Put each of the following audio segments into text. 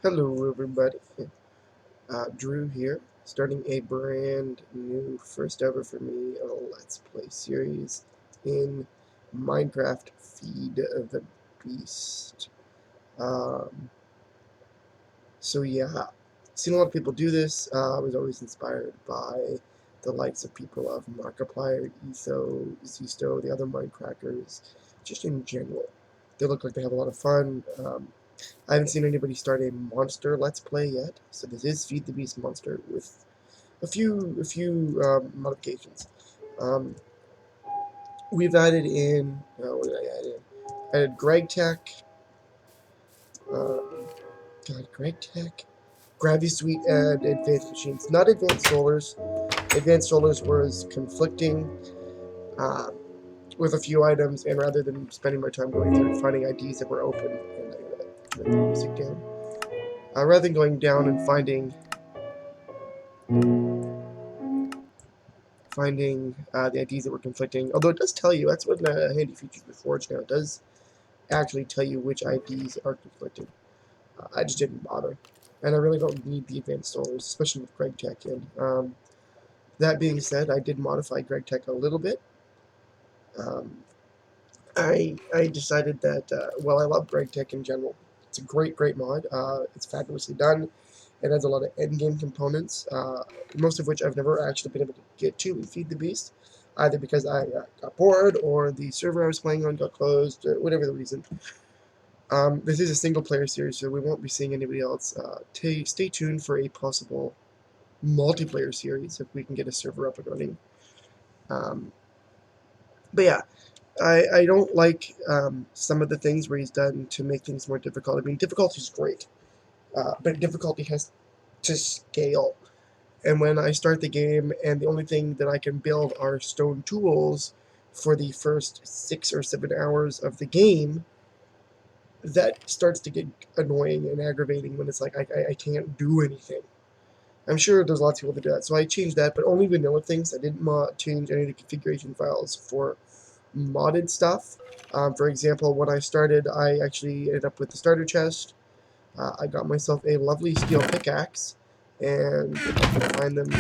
Hello everybody, Drew here, starting a brand new, first ever for me, Let's Play series in Minecraft Feed the Beast. Um, so yeah, seen a lot of people do this. I was always inspired by the likes of people of Markiplier, Etho, Zisto, the other Minecrackers, just in general. They look like they have a lot of fun. I haven't seen anybody start a monster Let's Play yet, so this is Feed the Beast Monster with a few modifications. Um, we've added in, what did I add in? I added Greg Tech, Greg Tech, Gravity Suite, and Advanced Machines. Not Advanced Solars. Advanced Solars was conflicting uh, with a few items, and rather than spending my time going through and finding IDs that were open, and I gotta turn the music down, rather than going down and finding the IDs that were conflicting. Although it does tell you, that's one handy feature with Forge now. It does actually tell you which IDs are conflicting. I just didn't bother. And I really don't need the advanced solars, especially with Greg Tech in. That being said, I did modify Greg Tech a little bit. Um, I decided that, well, I love Greg Tech in general. It's a great mod. It's fabulously done. It has a lot of endgame components, most of which I've never actually been able to get to in Feed the Beast, either because I got bored or the server I was playing on got closed, or whatever the reason. This is a single-player series, so we won't be seeing anybody else. Stay tuned for a possible multiplayer series if we can get a server up and running. Um, but yeah, I don't like some of the things where he's done to make things more difficult. I mean, difficulty is great, but difficulty has to scale. And when I start the game and the only thing that I can build are stone tools for the first 6 or 7 hours of the game, that starts to get annoying and aggravating when it's like I can't do anything. I'm sure there's lots of people that do that, so I changed that, but only vanilla things. I didn't change any of the configuration files for modded stuff. For example, when I started, I actually ended up with the starter chest. I got myself a lovely steel pickaxe, and if I can find them,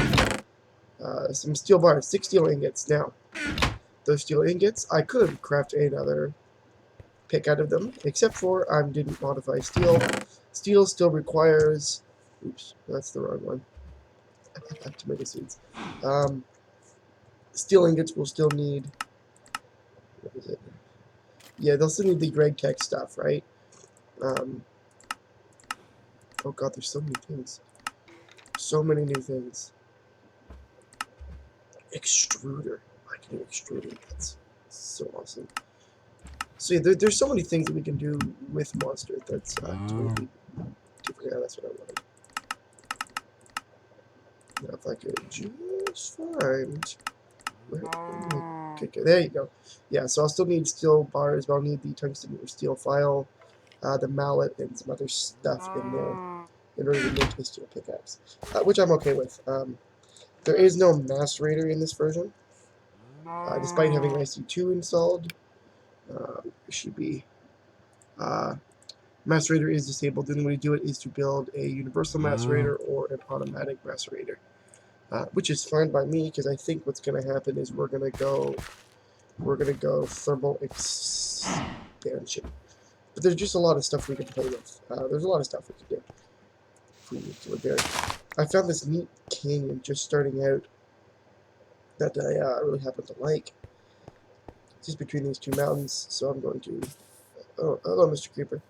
some steel bars, 6 steel ingots. Now, those steel ingots, I could craft another pick out of them, except for I didn't modify steel. Steel still requires, oops, that's the wrong one, tomato seeds. Steel ingots will still need, what is it? Yeah, they'll still need the Greg Tech stuff, right? Um, oh god, there's so many things. So many new things. Extruder. I can do extruding. That's so awesome. So yeah, there's so many things that we can do with Monster that's totally different. Yeah, that's what I wanted. Now if I could just find... Okay, there you go. Yeah, so I'll still need steel bars, but I'll need the tungsten or steel file, the mallet, and some other stuff in there in order to make a steel pickaxe, which I'm okay with. There is no macerator in this version, despite having IC2 installed. It should be. Macerator is disabled. The only way to do it is to build a universal macerator or an automatic macerator, which is fine by me because I think what's going to happen is we're going to go thermal expansion. But there's just a lot of stuff we can play with. There's a lot of stuff we can do if we need to repair. I found this neat canyon just starting out that I really happen to like. Just between these two mountains, so I'm going to... Oh, hello, Mr. Creeper.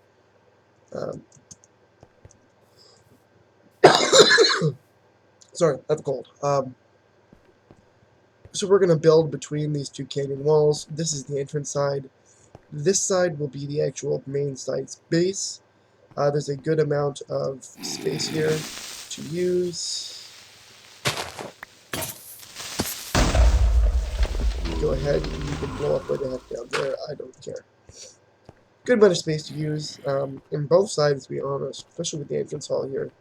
Sorry, I have a cold. So we're going to build between these two canyon walls. This is the entrance side. This side will be the actual main site's base. There's a good amount of space here to use. Go ahead and you can blow up right the heck down there. I don't care. Good amount of space to use in both sides, to be honest, especially with the entrance hall here.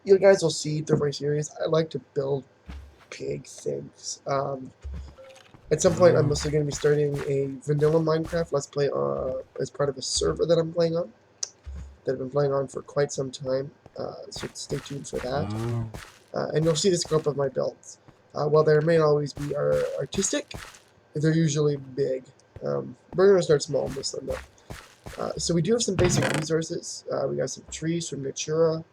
You guys will see through my series, I like to build big things. At some point, I'm also going to be starting a vanilla Minecraft Let's Play as part of a server that I'm playing on, that I've been playing on for quite some time, so stay tuned for that. And you'll see the scope of my builds. While there may always be artistic, they're usually big. We're going to start small this time, though. So we do have some basic resources. We got some trees from Natura,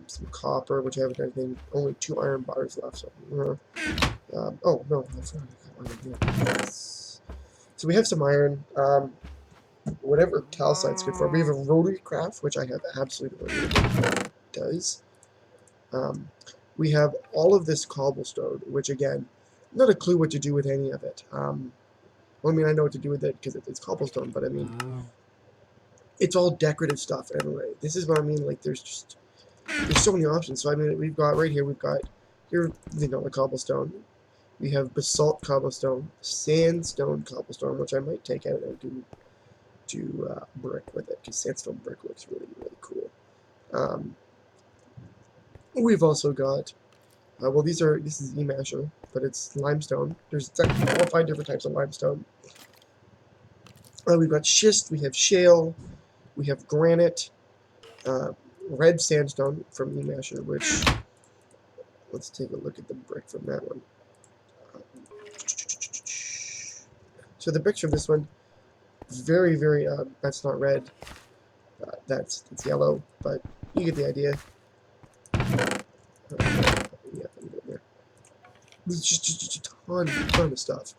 some copper, which I haven't done anything. Only 2 iron bars left. So, oh no, that's not iron here. So we have some iron. Whatever calcite's good for. We have a rotary craft, which I have absolutely no idea what it does. We have all of this cobblestone, which again, not a clue what to do with any of it. Well, I mean, I know what to do with it because it's cobblestone, but I mean, it's all decorative stuff anyway. This is what I mean. Like, there's so many options. So I mean, we've got right here. We've got here, you know, the cobblestone. We have basalt cobblestone, sandstone cobblestone, which I might take out and do brick with it, because sandstone brick looks really, really cool. We've also got, well, this is E-masher, but it's limestone. There's like 4 or 5 different types of limestone. We've got schist, we have shale, we have granite, red sandstone from E-masher, which, let's take a look at the brick from that one. So the bricks from this one, very, very, that's not red, that's yellow, but you get the idea. Yeah, there. There's just a ton of stuff.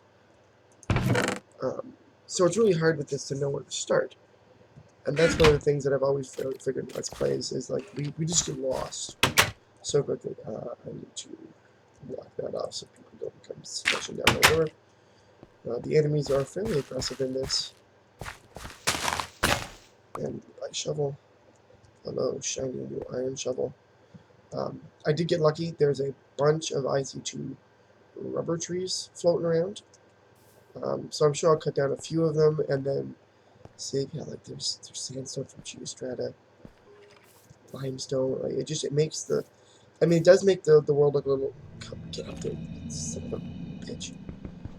So it's really hard with this to know where to start. And that's one of the things that I've always figured in Let's Plays is like we just get lost so quickly. I need to block that off so people don't come smashing down over. The enemies are fairly aggressive in this. And I shovel. Hello, shiny new iron shovel. I did get lucky. There's a bunch of IC2 rubber trees floating around. So I'm sure I'll cut down a few of them and then see. Yeah, like there's sandstone from Geostrata, limestone. Like it makes the. I mean, it does make the world look a little. Get up there, son of a bitch.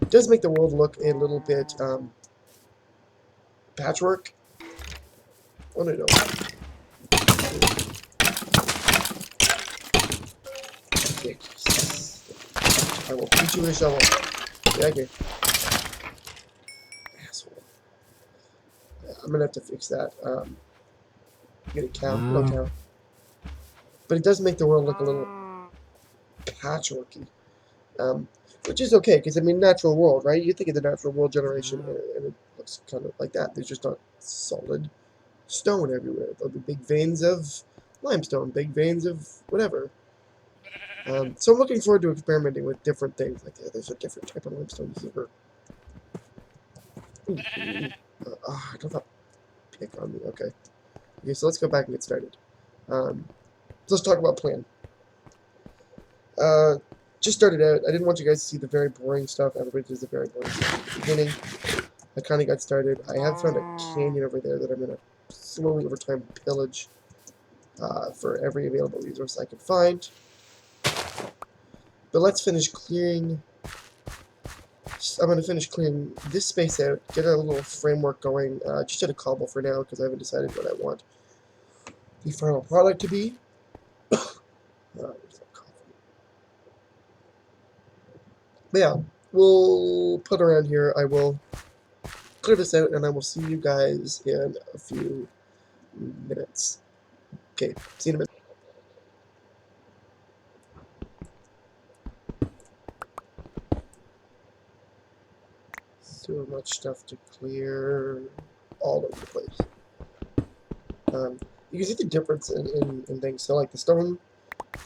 It does make the world look a little bit patchwork. Oh no. I will beat you with a shovel. Get out here. Asshole. Yeah, I'm gonna have to fix that. Get a cow. Hello, cow. But it does make the world look a little patchworky. Which is okay, because I mean, natural world, right? You think of the natural world generation, and it looks kind of like that. There's just not solid stone everywhere. There'll be big veins of limestone, big veins of whatever. So I'm looking forward to experimenting with different things. Like, there's a different type of limestone here. I don't have a pick on me. Okay. Okay, so let's go back and get started. So let's talk about plan. Just started out. I didn't want you guys to see the very boring stuff. Everybody does the very boring stuff at the beginning. I kind of got started. I have found a canyon over there that I'm going to slowly over time pillage for every available resource I can find. But let's finish clearing. I'm going to finish clearing this space out, get a little framework going. Just at a cobble for now because I haven't decided what I want the final product to be. But yeah, we'll put around here. I will clear this out, and I will see you guys in a few minutes. Okay, see you in a minute. So much stuff to clear all over the place. You can see the difference in things. So like the stone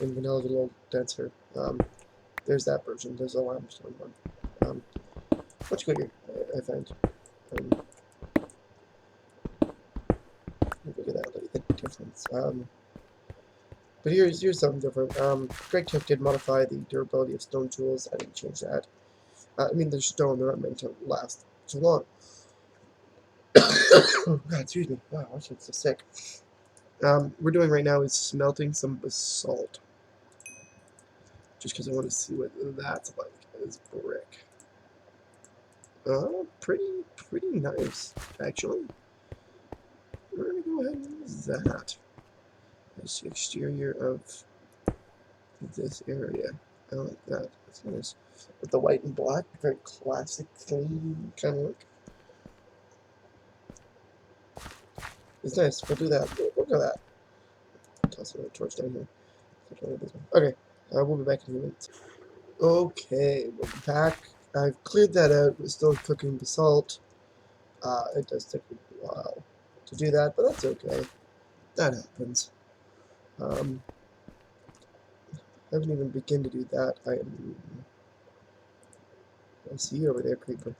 in vanilla is a little denser. There's that version. There's a limestone one. Much quicker, I find. Look at that. Look at the difference. But here's something different. Greg Tech did modify the durability of stone tools. I didn't change that. I mean, they're stone. They're not meant to last so long. Oh, God, excuse me. Wow, I'm so sick. We're doing right now is smelting some basalt. Just because I want to see what that's like as brick. Pretty nice, actually. We're gonna go ahead and use that. That's the exterior of this area. I like that. That's nice. With the white and black, very classic, clean kind of look. It's nice. We'll do that. We'll go that. Toss a torch down here. Okay, we'll be back in a minute. Okay, we're back. I've cleared that out. We're still cooking basalt. It does take a while to do that, but that's okay. That happens. I haven't even begun to do that. I see you over there, creeper.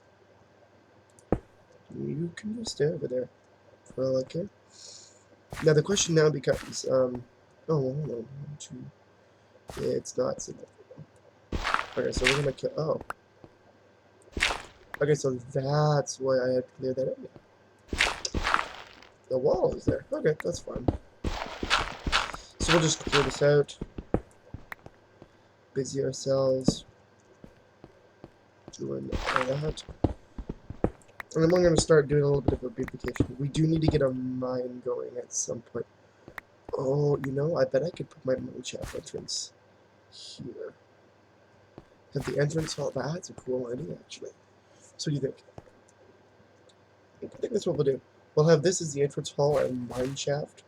You can just stay over there for all I care. Now the question now becomes, oh, hold on. It's not significant. Okay, so we're gonna kill. Oh. Okay, so that's why I had to clear that up. The wall is there. Okay, that's fine. So we'll just clear this out. Busy ourselves. Doing all that. And then we're going to start doing a little bit of a beautification. We do need to get a mine going at some point. Oh, you know, I bet I could put my mine shaft entrance here. Have the entrance hall. That's a cool idea, actually. So what do you think? I think that's what we'll do. We'll have this as the entrance hall and mine shaft.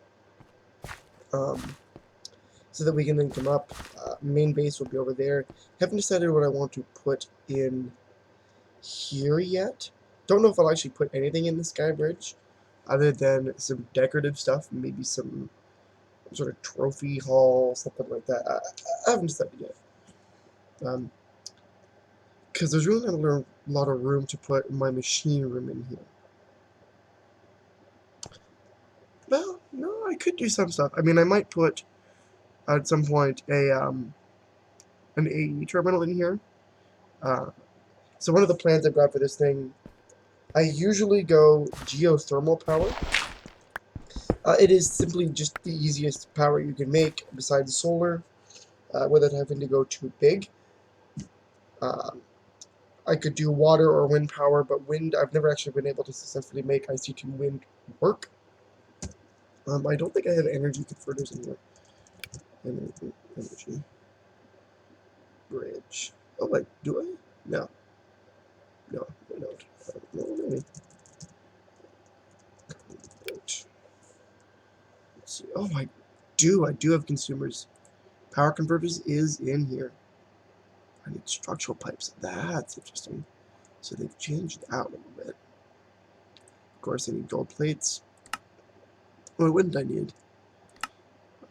So that we can link them up. Main base will be over there. Haven't decided what I want to put in here yet. Don't know if I'll actually put anything in the sky bridge other than some decorative stuff, maybe some sort of trophy hall, something like that. I haven't decided yet. Because there's really not a lot of room to put my machine room in here. Well, no, I could do some stuff. I mean, I might put at some point an AE terminal in here. So one of the plans I've got for this thing, I usually go geothermal power. It is simply just the easiest power you can make besides solar, without having to go too big. I could do water or wind power, but wind, I've never actually been able to successfully make IC2 wind work. I don't think I have energy converters in here. Energy bridge. Oh wait, do I? No. No, I don't. No, maybe. Let's see. Oh, I do have consumers. Power converters is in here. I need structural pipes. That's interesting. So they've changed out a little bit. Of course, I need gold plates. What wouldn't I need?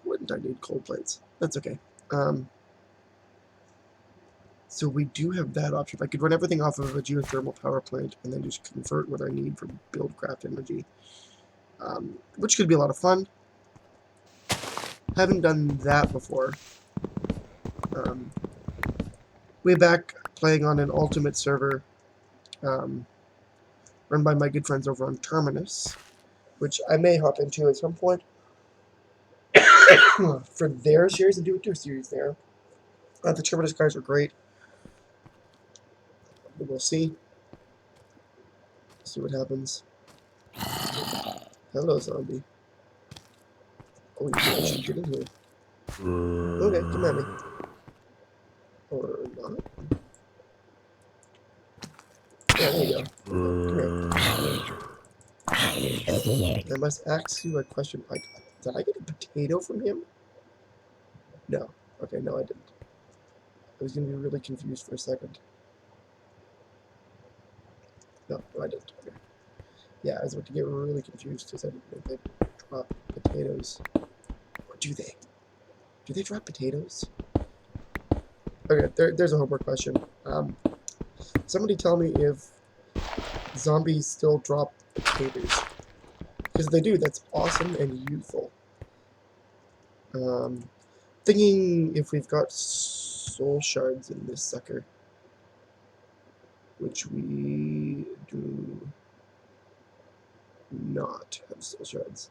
Wouldn't I need gold plates? That's okay. So we do have that option. If I could run everything off of a geothermal power plant and then just convert what I need for buildcraft energy, which could be a lot of fun. Haven't done that before. Way back playing on an ultimate server run by my good friends over on Terminus, which I may hop into at some point for their series and do a 2 series there. The Terminus guys are great. We'll see. See what happens. Hello, zombie. Oh, you can actually get in here. Okay, come at me. Or not. Yeah, there you go. Come here. I must ask you a question. Did I get a potato from him? No. Okay, no, I didn't. I was going to be really confused for a second. No, I didn't. Okay. Yeah, I was about to get really confused because I didn't know they drop potatoes. Or do they? Do they drop potatoes? Okay, there's a homework question. Somebody tell me if zombies still drop potatoes. Because if they do, that's awesome and useful. Thinking if we've got soul shards in this sucker. Which we do not have soul shards.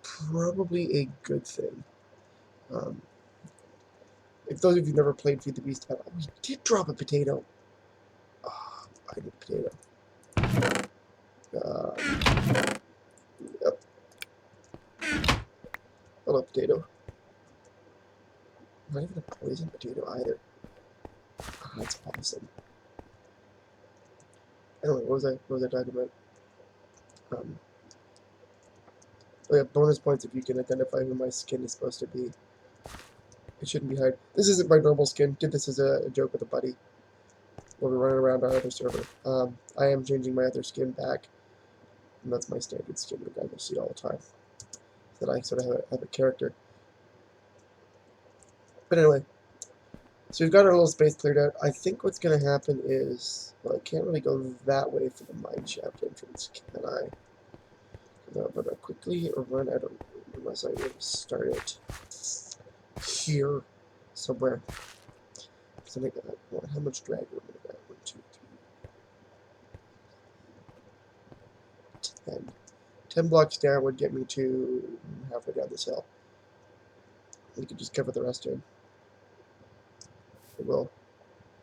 Probably a good thing. If those of you who never played Feed the Beast, we did drop a potato. I need a potato. Yep. Hello, potato. Not even a poison potato either. Ah, that's awesome. Anyway, what was I talking about? Oh yeah, bonus points if you can identify who my skin is supposed to be. It shouldn't be hard. This isn't my normal skin. Did this as a joke with a buddy. We'll be running around our other server. I am changing my other skin back. And that's my standard skin you guys will see all the time. So that I sort of have a character. But anyway. So we've got our little space cleared out. I think what's going to happen is... Well, I can't really go that way for the mine shaft entrance, can I? I'm going to quickly run out of... Unless I would start it here somewhere. Something like that. How much drag would I got? 1, 2, 3, 10. 10 blocks down would get me to halfway down this hill. We could just cover the rest in. We'll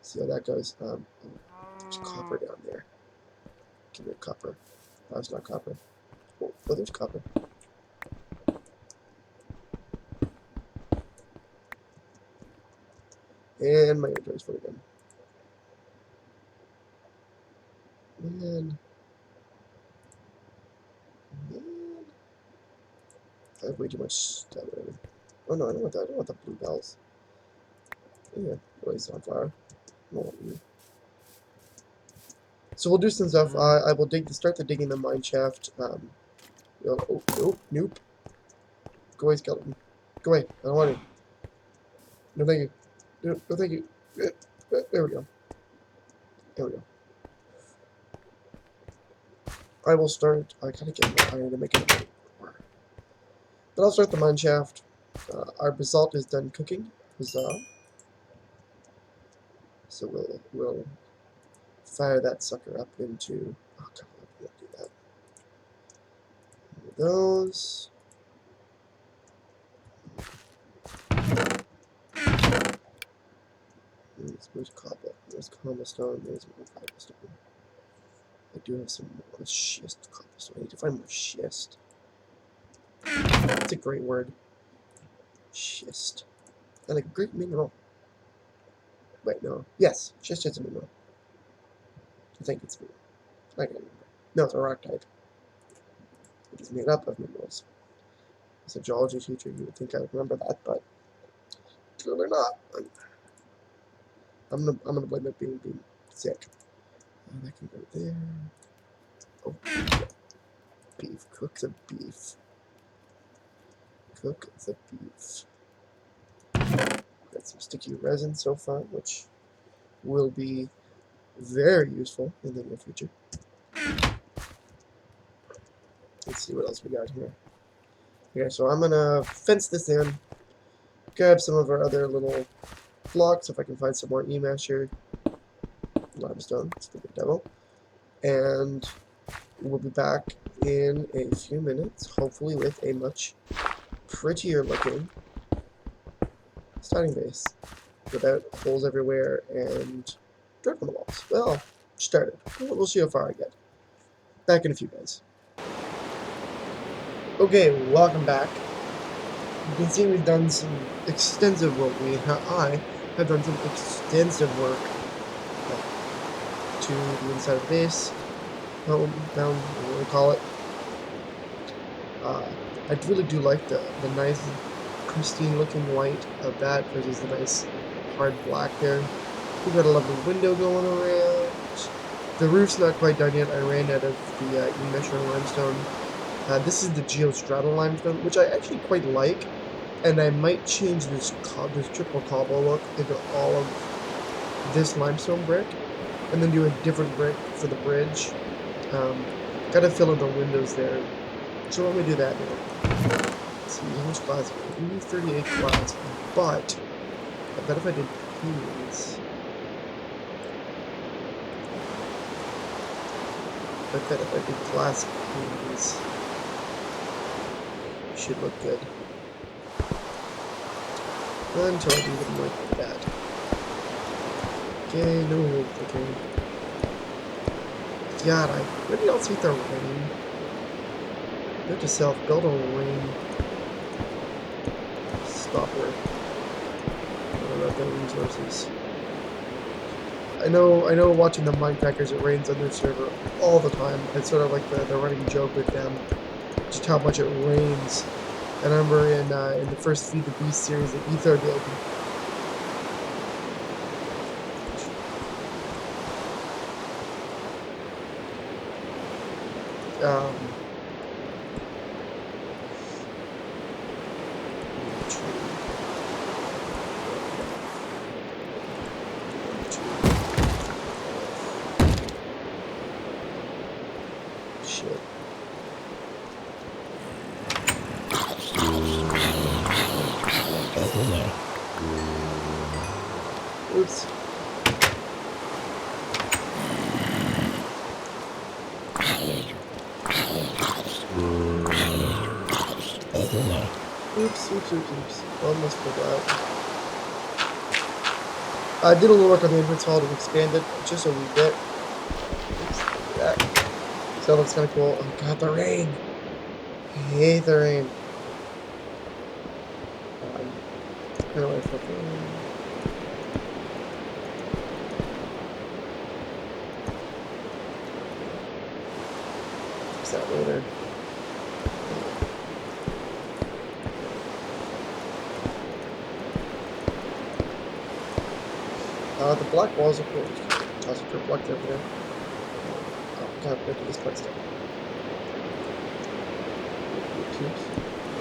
see how that goes. There's copper down there. Give me a copper. Oh, it's not copper. Oh, there's copper. And my inventory's full again. Man. I have way too much stuff. Oh no, I don't want that. I don't want the blue bells. Yeah, waste on fire. So we'll do some stuff. I will start the digging the mine shaft. Oh, nope. Go away, skeleton. Go away. I don't want it. No, thank you. No, thank you. There we go. There we go. I will start. I gotta get more iron to make it more. But I'll start the mine shaft. Our basalt is done cooking. Huzzah. So we'll fire that sucker up into. Oh, come on, we won't do that. Those. Where's cobble? There's cobblestone. There's more cobblestone. I do have some more schist cobblestone. I need to find more schist. That's a great word. Schist. And a great mineral. Wait, no. Yes, schist is a mineral. I think it's a mineral. I can't remember. No, it's a rock type. It is made up of minerals. As a geology teacher, you would think I would remember that, but clearly not. I'm gonna blame it being sick. And I can go there. Oh, beef. Cook the beef. Cook the beef. Got some sticky resin so far, which will be very useful in the near future. Let's see what else we got here. Okay, so I'm gonna fence this in, grab some of our other little blocks if I can find some more e-masher, limestone, stupid devil, and we'll be back in a few minutes, hopefully with a much prettier looking starting base without holes everywhere and dirt on the walls. Well, started. We'll see how far I get. Back in a few guys. Okay, welcome back. You can see we've done some extensive work. I have done some extensive work to the inside of the base, home, down, whatever we call it. I really do like the nice, pristine looking white of that versus the nice hard black there. We've got a lovely window going around. The roof's not quite done yet. I ran out of the e-mesher limestone. This is the geostratal limestone, which I actually quite like, and I might change this triple cobble look into all of this limestone brick, and then do a different brick for the bridge. Gotta fill in the windows there, so let me do that now. Let's see, how much glass? 38 glass, but I bet if I did panes, I bet if I did glass panes, should look good. Until I do them like that. Okay, no, okay. God, I really don't see the rain. Note to self, build a rain stopper. About the resources. I know watching the Minecrackers, it rains on their server all the time. It's sort of like the running joke with them, just how much it rains. And I remember in the first Feed the Beast series, the Ether did. Um, shit. Oops. Oops. Almost forgot. I did a little work on the entrance hall to expand it just a wee bit. Oops, look at that. So that looks kind of cool. Oh god, the rain! I hate the rain. Anyway, fix that later. The black walls are cool. Toss it for a block there for now. Oh god, where did this place go?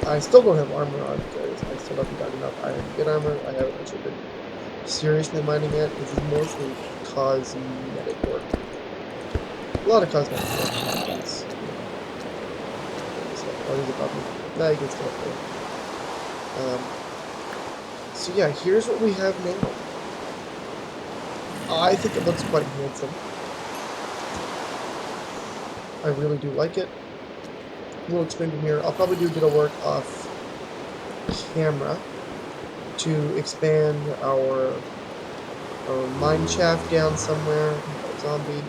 I still don't have armor on because I still haven't gotten enough iron to get armor. I haven't actually been seriously mining it. This is mostly cosmetic work. A lot of cosmetic work happens. Oh, there's a button. Now you can still up there. So yeah, here's what we have now. I think it looks quite handsome. I really do like it. We'll expand from here. I'll probably do a bit of work off camera to expand our mine shaft down somewhere. Zombie.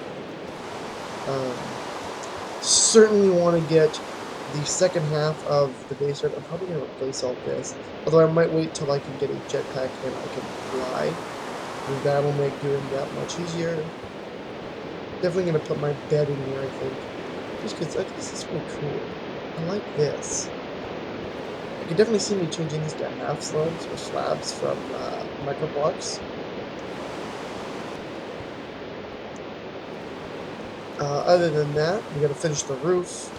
Certainly want to get the second half of the base rate. I'm probably going to replace all this. Although I might wait till I can get a jetpack and I can fly. And that'll make doing that much easier. Definitely going to put my bed in here, I think. Just because I think this is really cool. I like this. I can definitely see me changing this to half slabs or slabs from micro blocks. Other than that, we gotta finish the roof.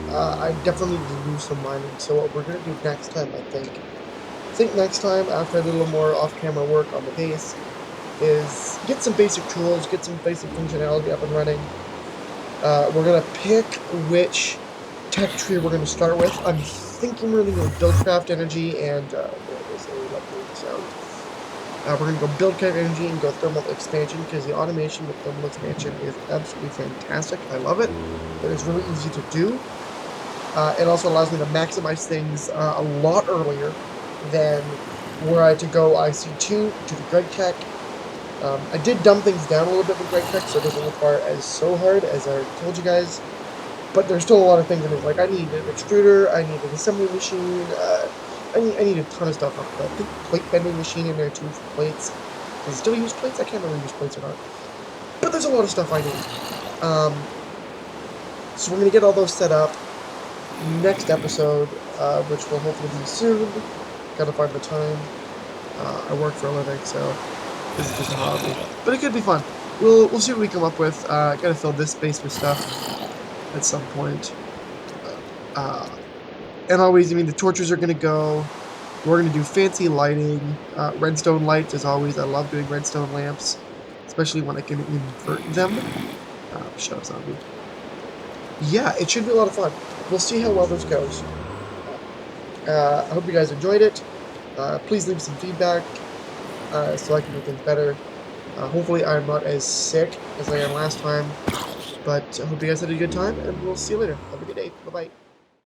I definitely need to do some mining. So what we're gonna do next time, I think next time after I do a little more off-camera work on the base, is get some basic tools, get some basic functionality up and running. We're gonna pick which tech tree we're gonna start with. I'm thinking we're gonna go Buildcraft Energy and there's a lovely sound. We're gonna go Buildcraft Energy and go Thermal Expansion because the automation with Thermal Expansion is absolutely fantastic. I love it. It is really easy to do. It also allows me to maximize things a lot earlier than were I to go IC2 to the Greg Tech. I did dumb things down a little bit with Greg Tech, so it doesn't require as so hard as I told you guys. But there's still a lot of things in it. Like I need an extruder, I need an assembly machine, I need a ton of stuff. I think plate bending machine in there too for plates. Does it still use plates? I can't remember use plates or not. But there's a lot of stuff I need. So we're gonna get all those set up next episode, which will hopefully be soon. Gotta find the time. I work for a living, so this is just a hobby. But it could be fun. We'll see what we come up with. Gotta fill this space with stuff at some point. And always, I mean, the torches are gonna go. We're gonna do fancy lighting, redstone lights as always. I love doing redstone lamps, especially when I can invert them. Shut up, zombie. Yeah, it should be a lot of fun. We'll see how well this goes. I hope you guys enjoyed it. Please leave some feedback so I can do things better. Hopefully I'm not as sick as I am last time. But I hope you guys had a good time, and we'll see you later. Have a good day. Bye-bye.